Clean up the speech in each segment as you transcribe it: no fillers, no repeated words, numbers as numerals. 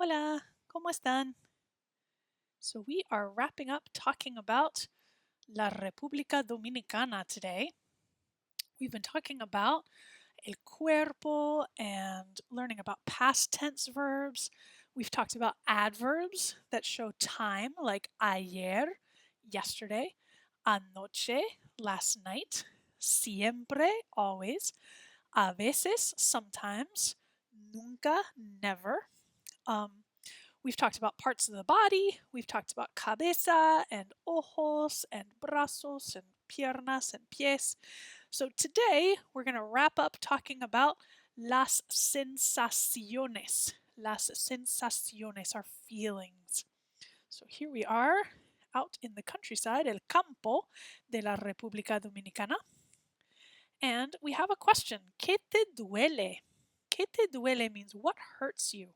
Hola, ¿cómo están? So we are wrapping up talking about La República Dominicana today. We've been talking about el cuerpo and learning about past tense verbs. We've talked about adverbs that show time, like ayer, yesterday, anoche, last night, siempre, always, a veces, sometimes, nunca, never. Um, We've talked about parts of the body. We've talked about cabeza and ojos and brazos and piernas and pies. So today we're going to wrap up talking about las sensaciones. Las sensaciones, our feelings. So here we are out in the countryside, el campo de la República Dominicana. And we have a question. ¿Qué te duele? ¿Qué te duele means what hurts you?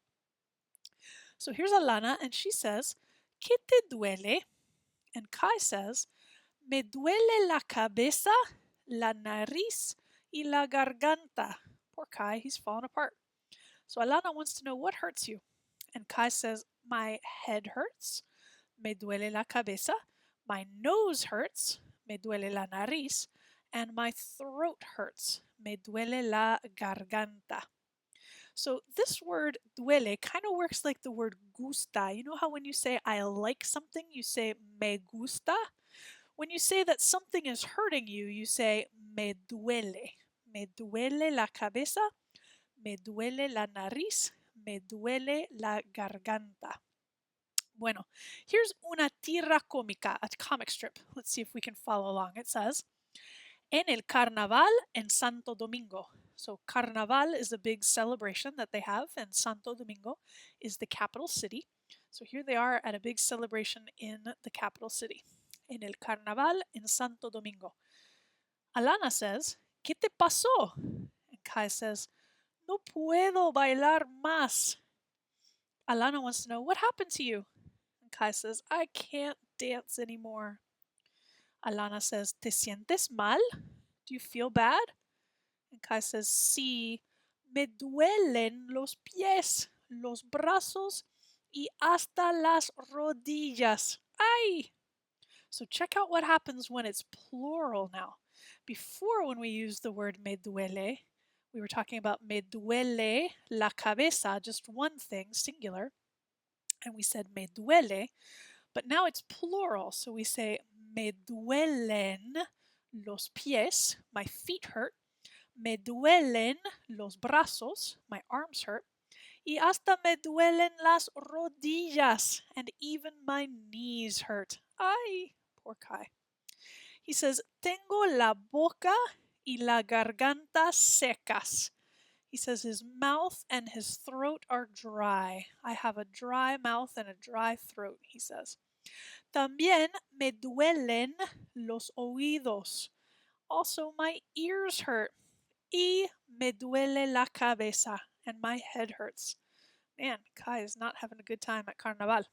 So here's Alana, and she says, ¿Qué te duele? And Kai says, Me duele la cabeza, la nariz, y la garganta. Poor Kai, he's falling apart. So Alana wants to know what hurts you. And Kai says, My head hurts, me duele la cabeza, my nose hurts, me duele la nariz, and my throat hurts, me duele la garganta. So this word duele kind of works like the word gusta. You know how when you say I like something, you say me gusta? When you say that something is hurting you, you say me duele. Me duele la cabeza, me duele la nariz, me duele la garganta. Bueno, here's una tira cómica, a comic strip. Let's see if we can follow along. It says, En el carnaval en Santo Domingo. So Carnaval is a big celebration that they have, and Santo Domingo is the capital city. So here they are at a big celebration in the capital city. En el Carnaval en Santo Domingo. Alana says, ¿Qué te pasó? And Kai says, No puedo bailar más. Alana wants to know, what happened to you? And Kai says, I can't dance anymore. Alana says, ¿Te sientes mal? Do you feel bad? And Kai says, Sí, me duelen los pies, los brazos y hasta las rodillas. ¡Ay! So check out what happens when it's plural now. Before, when we used the word me duele, we were talking about me duele la cabeza, just one thing, singular, and we said me duele, but now it's plural, so we say me duelen los pies, my feet hurt, me duelen los brazos, my arms hurt, y hasta me duelen las rodillas, and even my knees hurt. Ay, poor Kai. He says, Tengo la boca y la garganta secas. He says his mouth and his throat are dry. I have a dry mouth and a dry throat, he says. También me duelen los oídos. Also, my ears hurt. Y me duele la cabeza. And my head hurts. Man, Kai is not having a good time at Carnaval.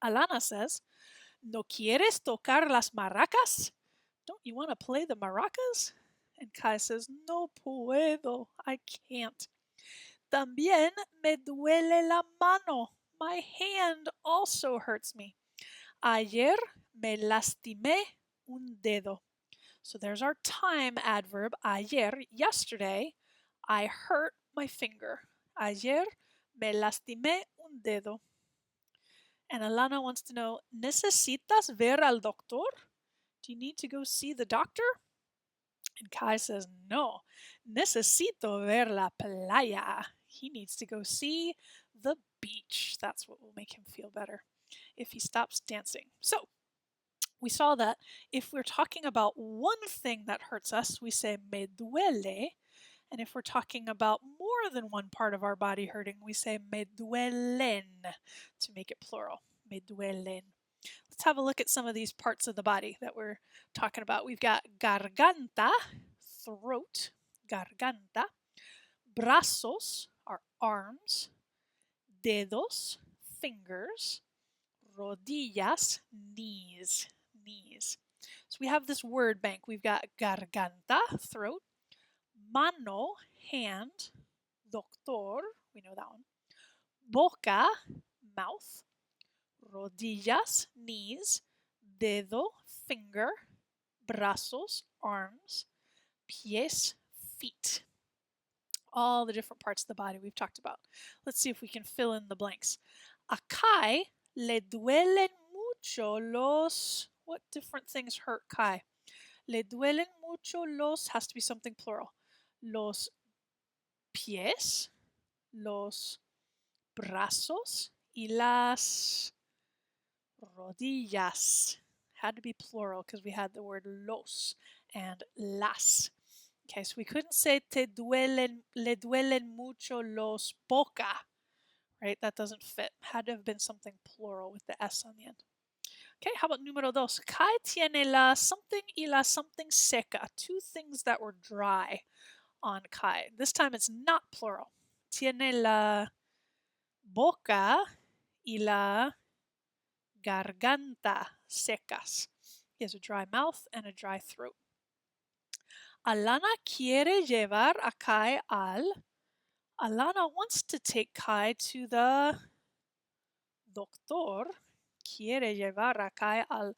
Alana says, ¿No quieres tocar las maracas? Don't you want to play the maracas? And Kai says, No puedo. I can't. También me duele la mano. My hand also hurts me. Ayer me lastimé un dedo. So there's our time adverb. Ayer, yesterday, I hurt my finger. Ayer me lastimé un dedo. And Alana wants to know, ¿Necesitas ver al doctor? Do you need to go see the doctor? And Kai says, No, necesito ver la playa. He needs to go see the beach. That's what will make him feel better if he stops dancing. So, we saw that if we're talking about one thing that hurts us, we say me duele. And if we're talking about more than one part of our body hurting, we say me duelen to make it plural. Me duelen. Let's have a look at some of these parts of the body that we're talking about. We've got garganta, throat, garganta, brazos, our arms, dedos, fingers, rodillas, knees, knees. So we have this word bank. We've got garganta, throat, mano, hand, doctor, we know that one, boca, mouth, rodillas, knees, dedo, finger, brazos, arms, pies, feet. All the different parts of the body we've talked about. Let's see if we can fill in the blanks. A Kai le duelen mucho los... What different things hurt Kai? Le duelen mucho los has to be something plural. Los pies, los brazos y las rodillas. Had to be plural because we had the word los and las. Okay, so we couldn't say le duelen mucho los boca, right? That doesn't fit. Had to have been something plural with the S on the end. Okay, how about número dos? Kai tiene la something y la something seca. Two things that were dry on Kai. This time it's not plural. Tiene la boca y la garganta secas. He has a dry mouth and a dry throat. Alana quiere llevar a Kai al... Alana wants to take Kai to the doctor. Quiere llevar a Kai al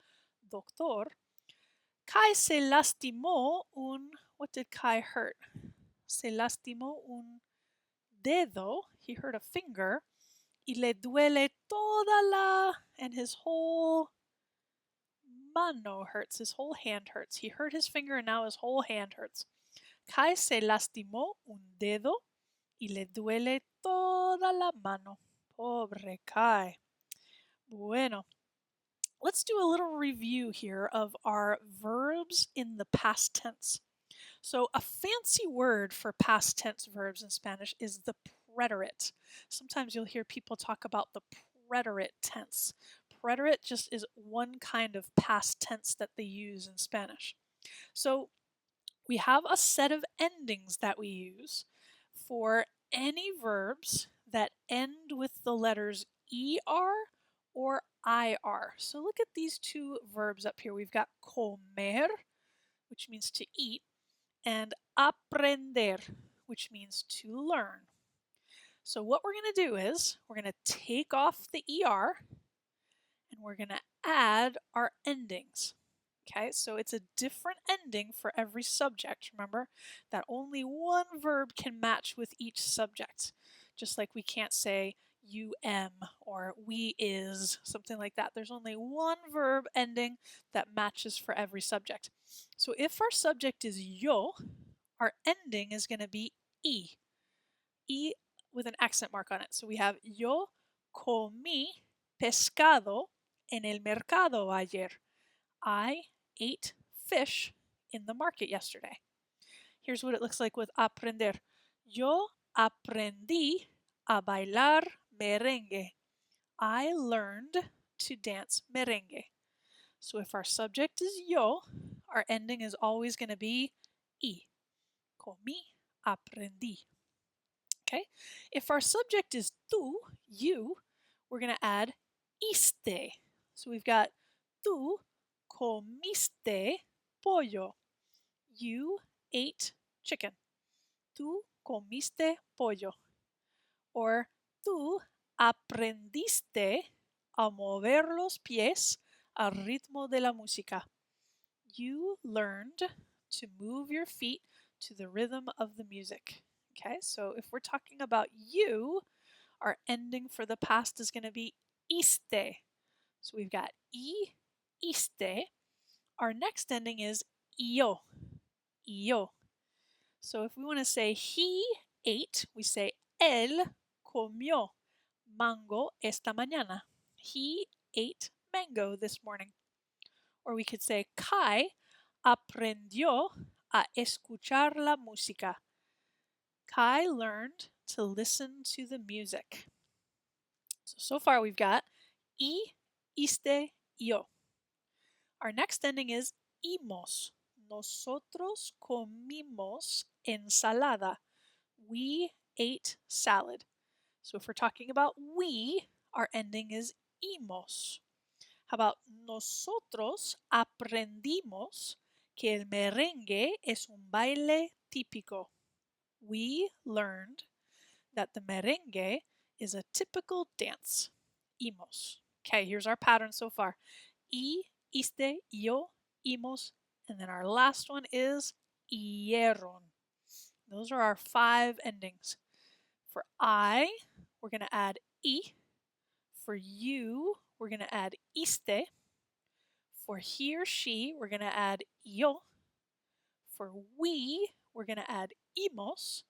doctor. Kai se lastimó un... What did Kai hurt? Se lastimó un dedo. He hurt a finger. Y le duele toda la... And his whole mano hurts. His whole hand hurts. He hurt his finger and now his whole hand hurts. Kai se lastimó un dedo y le duele toda la mano. Pobre Kai. Bueno. Let's do a little review here of our verbs in the past tense. So a fancy word for past tense verbs in Spanish is the preterite. Sometimes you'll hear people talk about the preterite tense. Preterite just is one kind of past tense that they use in Spanish. So we have a set of endings that we use for any verbs that end with the letters ER or IR. So look at these two verbs up here. We've got comer, which means to eat, and aprender, which means to learn. So what we're going to do is we're going to take off the ER and we're going to add our endings. Okay, so it's a different ending for every subject. Remember that only one verb can match with each subject. Just like we can't say or we is, something like that. There's only one verb ending that matches for every subject. So if our subject is yo, our ending is going to be e. E with an accent mark on it. So we have yo comí pescado en el mercado ayer. I ate fish in the market yesterday. Here's what it looks like with aprender. Yo aprendí a bailar merengue. I learned to dance merengue. So if our subject is yo, our ending is always going to be y. Comí, aprendí. Okay? If our subject is tú, you, we're going to add iste. So we've got tú comiste pollo. You ate chicken. Tú comiste pollo. Or tú aprendiste a mover los pies al ritmo de la música. You learned to move your feet to the rhythm of the music. Okay, so if we're talking about you, our ending for the past is going to be iste. So we've got iste. Our next ending is yo. So if we want to say he ate, we say él comió mango esta mañana. He ate mango this morning. Or we could say Kai aprendió a escuchar la música. Kai learned to listen to the music. So far we've got iste, yo. Our next ending is imos. Nosotros comimos ensalada. We ate salad. So if we're talking about we, our ending is imos. How about nosotros aprendimos que el merengue es un baile típico. We learned that the merengue is a typical dance. Imos. Okay, here's our pattern so far. I, iste, yo, imos, and then our last one is ieron. Those are our 5 endings. For I, we're going to add I. For you, we're going to add iste. For he or she, we're going to add yo. For we, we're going to add imos.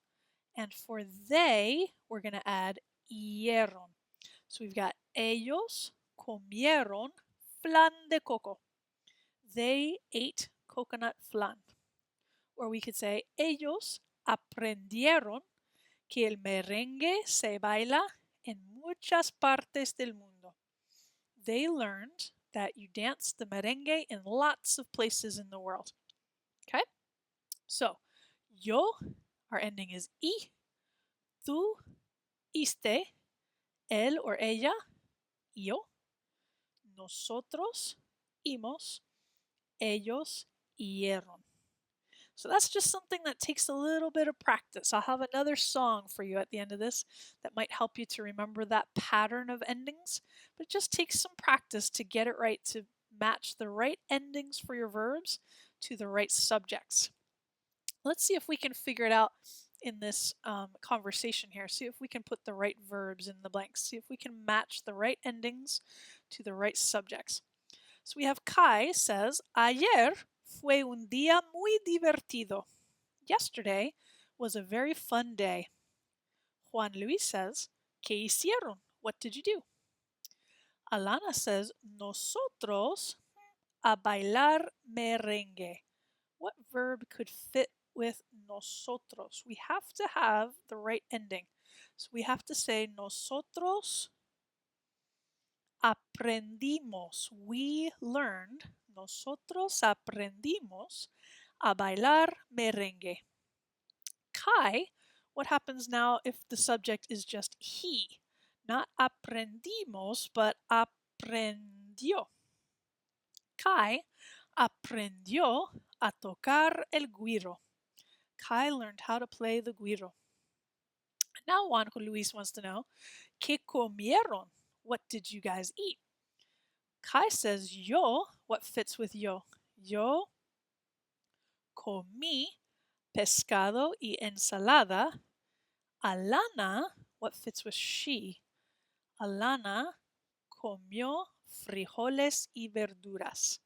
And for they, we're going to add ieron. So we've got ellos comieron flan de coco. They ate coconut flan. Or we could say, ellos aprendieron que el merengue se baila en muchas partes del mundo. They learned that you dance the merengue in lots of places in the world. Okay? So, yo, our ending is I. Tú, iste. Él or ella, yo. Nosotros, imos. Ellos, ieron. So that's just something that takes a little bit of practice. I'll have another song for you at the end of this that might help you to remember that pattern of endings, but it just takes some practice to get it right, to match the right endings for your verbs to the right subjects. Let's see if we can figure it out in this conversation here. See if we can put the right verbs in the blanks. See if we can match the right endings to the right subjects. So we have Kai says, Ayer fue un día muy divertido. Yesterday was a very fun day. Juan Luis says, ¿Qué hicieron? What did you do? Alana says, Nosotros a bailar merengue. What verb could fit with nosotros? We have to have the right ending. So we have to say nosotros aprendimos. We learned. Nosotros aprendimos a bailar merengue. Kai, what happens now if the subject is just he? Not aprendimos, but aprendió. Kai aprendió a tocar el güiro. Kai learned how to play the güiro. Now Juan Luis wants to know, ¿Qué comieron? What did you guys eat? Kai says yo. What fits with yo? Yo comí pescado y ensalada. Alana, what fits with she? Alana comió frijoles y verduras.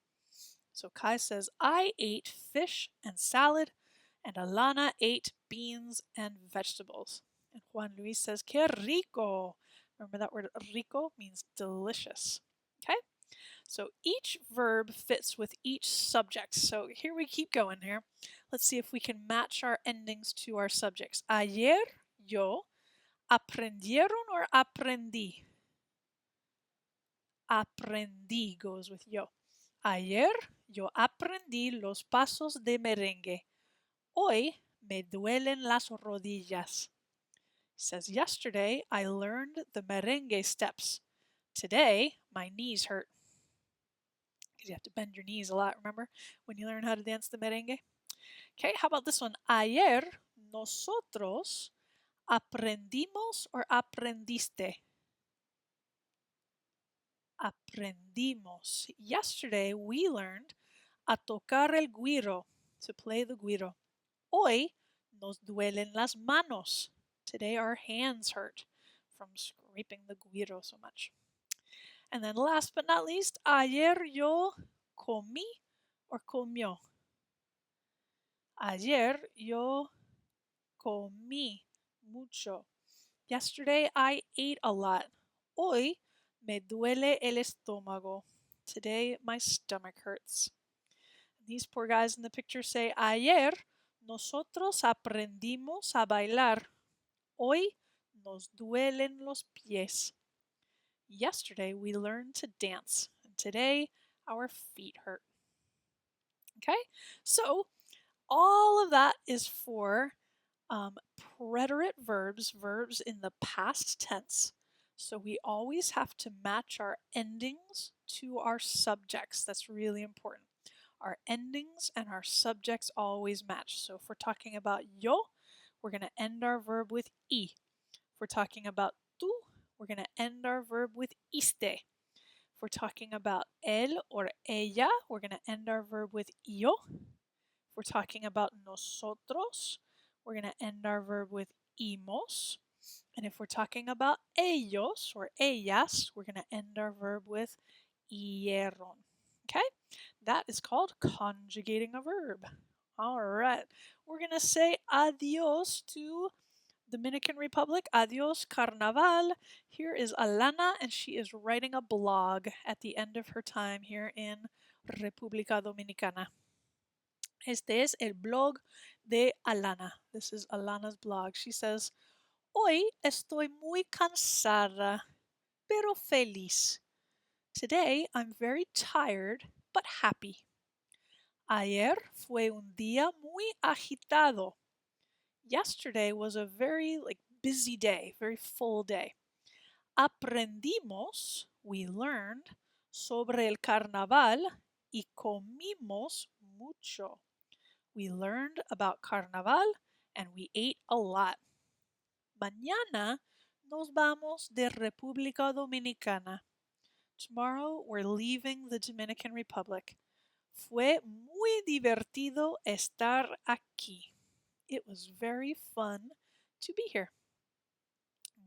So Kai says, I ate fish and salad, and Alana ate beans and vegetables. And Juan Luis says, que rico. Remember that word rico means delicious. Okay? So each verb fits with each subject. So here we keep going here. Let's see if we can match our endings to our subjects. Ayer, yo. Aprendieron or aprendí? Aprendí goes with yo. Ayer yo aprendí los pasos de merengue. Hoy me duelen las rodillas. It says, yesterday I learned the merengue steps. Today my knees hurt. Because you have to bend your knees a lot, remember, when you learn how to dance the merengue? Okay, how about this one? Ayer nosotros aprendimos or aprendiste? Aprendimos. Yesterday we learned a tocar el güiro, to play the güiro. Hoy nos duelen las manos. Today our hands hurt from scraping the güiro so much. And then last but not least, ayer yo comí or comió. Ayer yo comí mucho. Yesterday I ate a lot. Hoy me duele el estómago. Today my stomach hurts. These poor guys in the picture say, ayer nosotros aprendimos a bailar. Hoy nos duelen los pies. Yesterday we learned to dance, and today our feet hurt. Okay, so all of that is for preterite verbs, verbs in the past tense. So we always have to match our endings to our subjects. That's really important. Our endings and our subjects always match. So if we're talking about yo, we're going to end our verb with I. If we're talking about tú, we're going to end our verb with iste. If we're talking about él or ella, we're going to end our verb with yo. If we're talking about nosotros, we're going to end our verb with imos. And if we're talking about ellos or ellas, we're going to end our verb with hierron. Okay? That is called conjugating a verb. All right. We're going to say adios to Dominican Republic. Adios, Carnaval. Here is Alana, and she is writing a blog at the end of her time here in República Dominicana. Este es el blog de Alana. This is Alana's blog. She says, Hoy estoy muy cansada, pero feliz. Today I'm very tired, but happy. Ayer fue un día muy agitado. Yesterday was a very busy day, very full day. Aprendimos, we learned, sobre el carnaval y comimos mucho. We learned about carnaval and we ate a lot. Mañana nos vamos de República Dominicana. Tomorrow we're leaving the Dominican Republic. Fue muy divertido estar aquí. It was very fun to be here.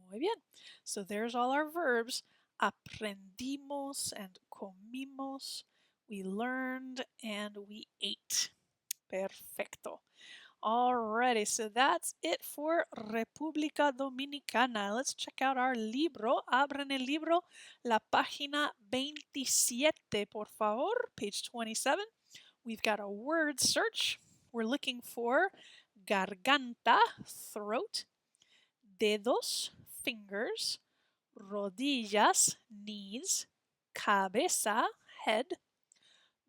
Muy bien. So there's all our verbs. Aprendimos and comimos. We learned and we ate. Perfecto. Alrighty, so that's it for República Dominicana. Let's check out our libro. Abran el libro, la página 27, por favor, page 27. We've got a word search. We're looking for garganta, throat, dedos, fingers, rodillas, knees, cabeza, head,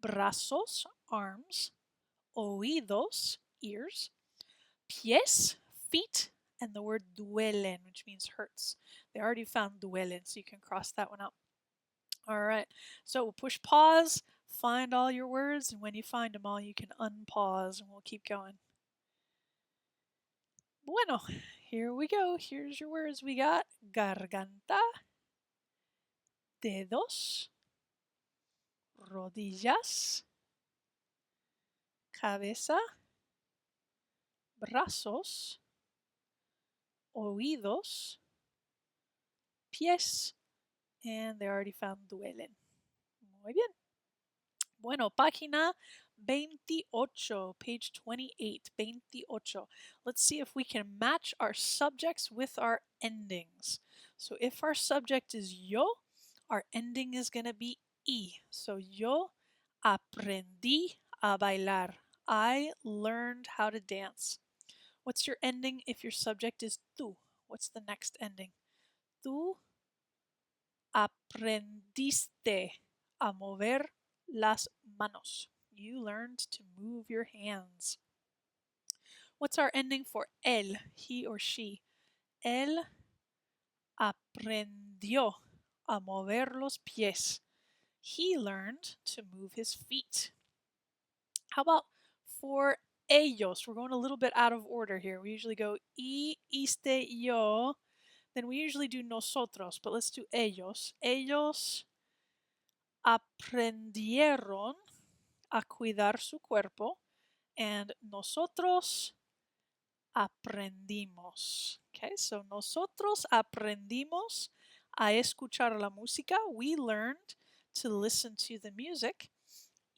brazos, arms, oídos, ears, pies, feet, and the word duelen, which means hurts. They already found duelen, so you can cross that one out. All right, so we'll push pause, find all your words, and when you find them all, you can unpause, and we'll keep going. Bueno, here we go. Here's your words. We got garganta, dedos, rodillas, cabeza, brazos, oídos, pies, and they already found duelen. Muy bien. Bueno, página 28, page 28, 28. Let's see if we can match our subjects with our endings. So if our subject is yo, our ending is going to be y. So yo aprendí a bailar. I learned how to dance. What's your ending if your subject is tú? What's the next ending? Tú aprendiste a mover las manos. You learned to move your hands. What's our ending for él, he or she? Él aprendió a mover los pies. He learned to move his feet. How about for ellos? We're going a little bit out of order here. We usually go y, iste, yo. Then we usually do nosotros, but let's do ellos. Ellos aprendieron a cuidar su cuerpo, and nosotros aprendimos. Okay, so nosotros aprendimos a escuchar la música. We learned to listen to the music.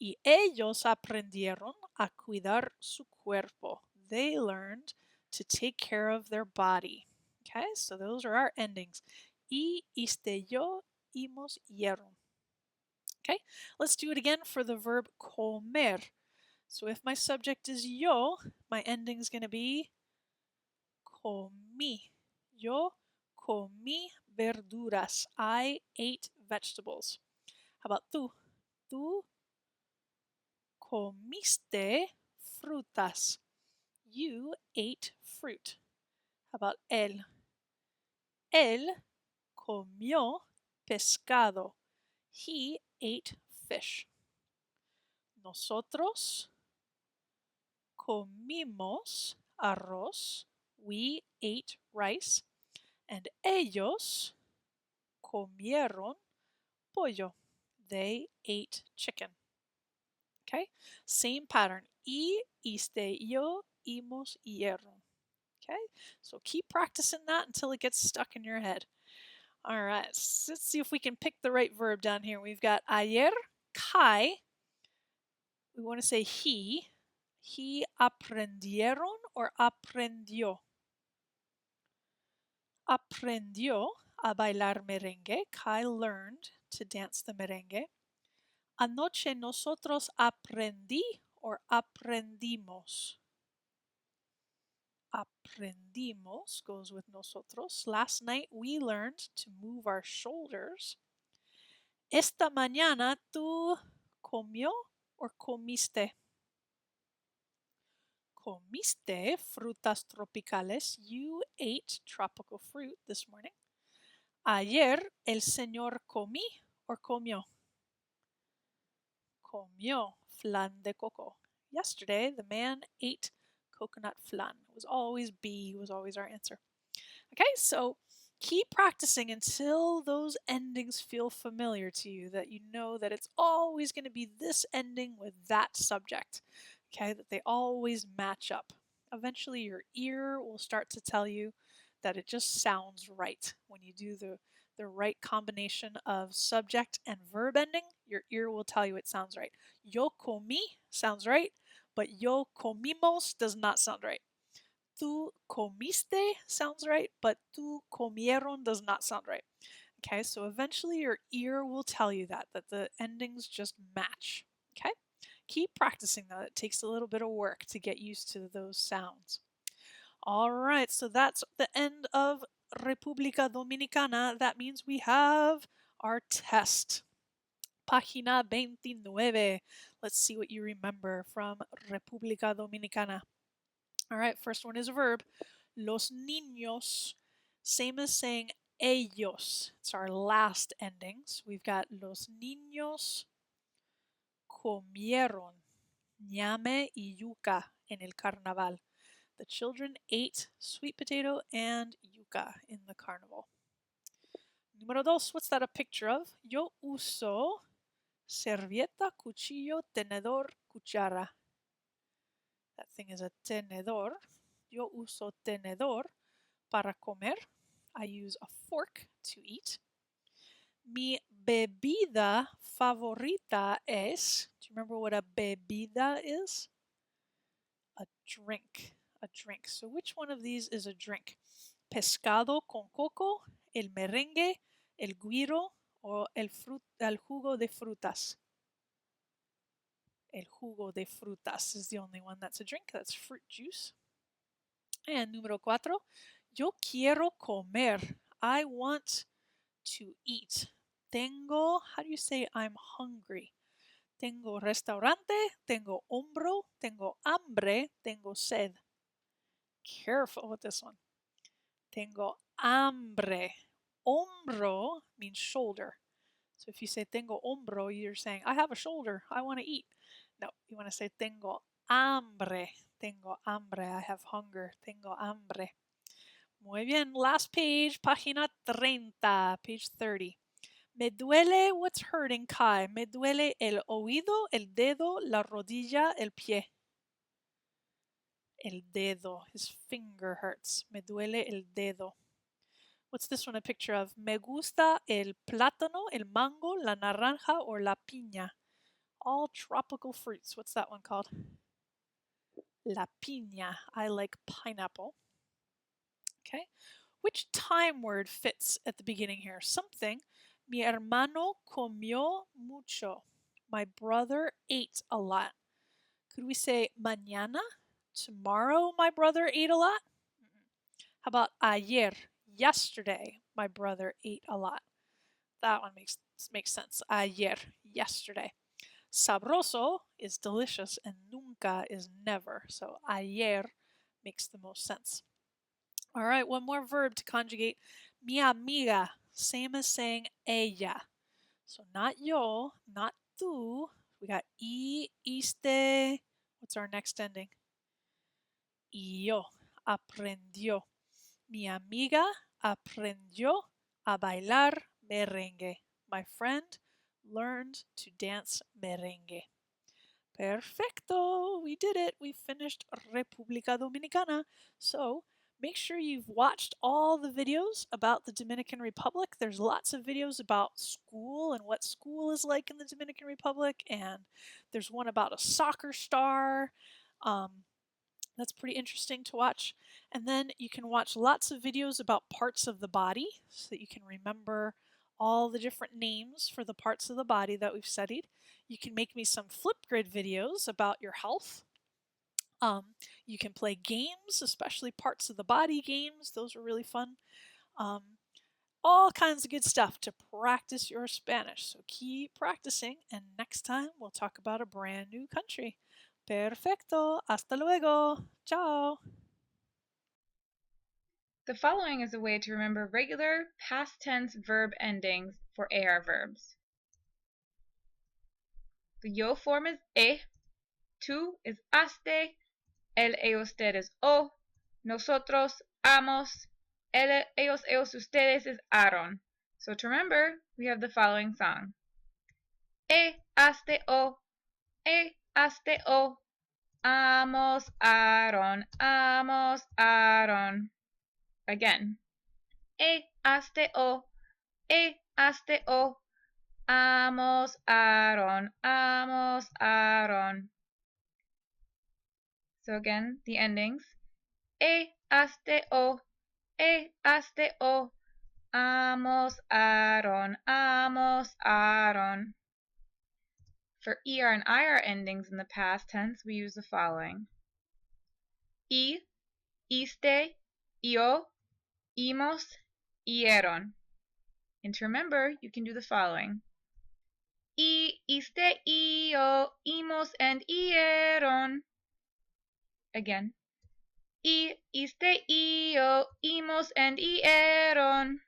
Y ellos aprendieron a cuidar su cuerpo. They learned to take care of their body. Okay, so those are our endings. Y, iste, yo, imos, hierron. Okay, let's do it again for the verb comer. So if my subject is yo, my ending is going to be comí. Yo comí verduras. I ate vegetables. How about tú? Tú comiste frutas. You ate fruit. How about él? Él comió pescado. He ate fish. Nosotros comimos arroz. We ate rice. And ellos comieron pollo. They ate chicken. Okay, same pattern. Y, iste, yo, imos, hierro. Okay, so keep practicing that until it gets stuck in your head. All right, let's see if we can pick the right verb down here. We've got ayer, kai. We want to say he. He aprendieron or aprendió. Aprendió a bailar merengue. Kai learned to dance the merengue. Anoche nosotros aprendí or aprendimos. Aprendimos goes with nosotros. Last night we learned to move our shoulders. Esta mañana tú comió or comiste. Comiste frutas tropicales. You ate tropical fruit this morning. Ayer el señor comí or comió. Comió flan de coco. Yesterday the man ate coconut flan. It was always B, was always our answer. Okay, so keep practicing until those endings feel familiar to you, that you know that it's always going to be this ending with that subject. Okay, that they always match up. Eventually your ear will start to tell you that it just sounds right. When you do the right combination of subject and verb ending, your ear will tell you it sounds right. Yo comí sounds right, but yo comimos does not sound right. Tú comiste sounds right, but tú comieron does not sound right. Okay, so eventually your ear will tell you that the endings just match. Okay, keep practicing that. It takes a little bit of work to get used to those sounds. All right, so that's the end of República Dominicana. That means we have our test. Página 29. Let's see what you remember from República Dominicana. All right, first one is a verb. Los niños, same as saying ellos. It's our last endings. We've got los niños comieron ñame y yuca en el carnaval. The children ate sweet potato and yuca in the carnival. Número dos, what's that a picture of? Yo uso servilleta, cuchillo, tenedor, cuchara. That thing is a tenedor. Yo uso tenedor para comer. I use a fork to eat. Mi bebida favorita es. Do you remember what a bebida is? A drink. A drink. So which one of these is a drink? Pescado con coco, el merengue, el guiro, or el jugo de frutas? El jugo de frutas is the only one that's a drink. That's fruit juice. And número cuatro, yo quiero comer. I want to eat. Tengo, how do you say I'm hungry? Tengo restaurante, tengo hombro, tengo hambre, tengo sed. Careful with this one. Tengo hambre. Hombro means shoulder. So if you say tengo hombro, you're saying, I have a shoulder, I want to eat. No, you want to say tengo hambre. Tengo hambre, I have hunger. Tengo hambre. Muy bien, last page, página 30, page 30. Me duele, what's hurting, Kai? Me duele el oído, el dedo, la rodilla, el pie. El dedo, his finger hurts. Me duele el dedo. What's this one a picture of? Me gusta el plátano, el mango, la naranja, or la piña. All tropical fruits. What's that one called? La piña. I like pineapple. Okay. Which time word fits at the beginning here? Something. Mi hermano comió mucho. My brother ate a lot. Could we say mañana? Tomorrow my brother ate a lot? How about ayer? Yesterday my brother ate a lot. That one makes sense. Ayer, yesterday. Sabroso is delicious and nunca is never. So ayer makes the most sense. All right, one more verb to conjugate. Mi amiga, same as saying ella. So not yo, not tú. We got y, iste. What's our next ending? Y yo, aprendió. Mi amiga aprendió a bailar merengue. My friend learned to dance merengue. Perfecto! We did it! We finished República Dominicana. So make sure you've watched all the videos about the Dominican Republic. There's lots of videos about school and what school is like in the Dominican Republic, and there's one about a soccer star. That's pretty interesting to watch. And then you can watch lots of videos about parts of the body so that you can remember all the different names for the parts of the body that we've studied. You can make me some Flipgrid videos about your health. You can play games, especially parts of the body games. Those are really fun. All kinds of good stuff to practice your Spanish. So keep practicing, and next time we'll talk about a brand new country. Perfecto. Hasta luego. Ciao. The following is a way to remember regular past tense verb endings for AR verbs. The yo form is e, tú is haste, él, ellos, ustedes o, nosotros, hamos, él, ellos, ustedes is haron. So to remember, we have the following song. Haste o, hamos, haron, hamos, haron. Again. Haste o, amos, haron, amos, haron. So again, the endings. Haste o, amos, haron, amos, haron. For ER and IR endings in the past tense, we use the following. Iste, yo, imos, ieron. And to remember, you can do the following. Iste, io, imos, and ieron. Again. Iste, io, imos, and ieron.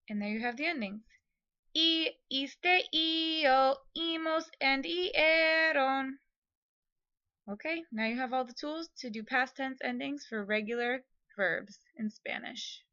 And there you have the endings. Iste, io, imos, and ieron. Okay, now you have all the tools to do past tense endings for regular verbs in Spanish.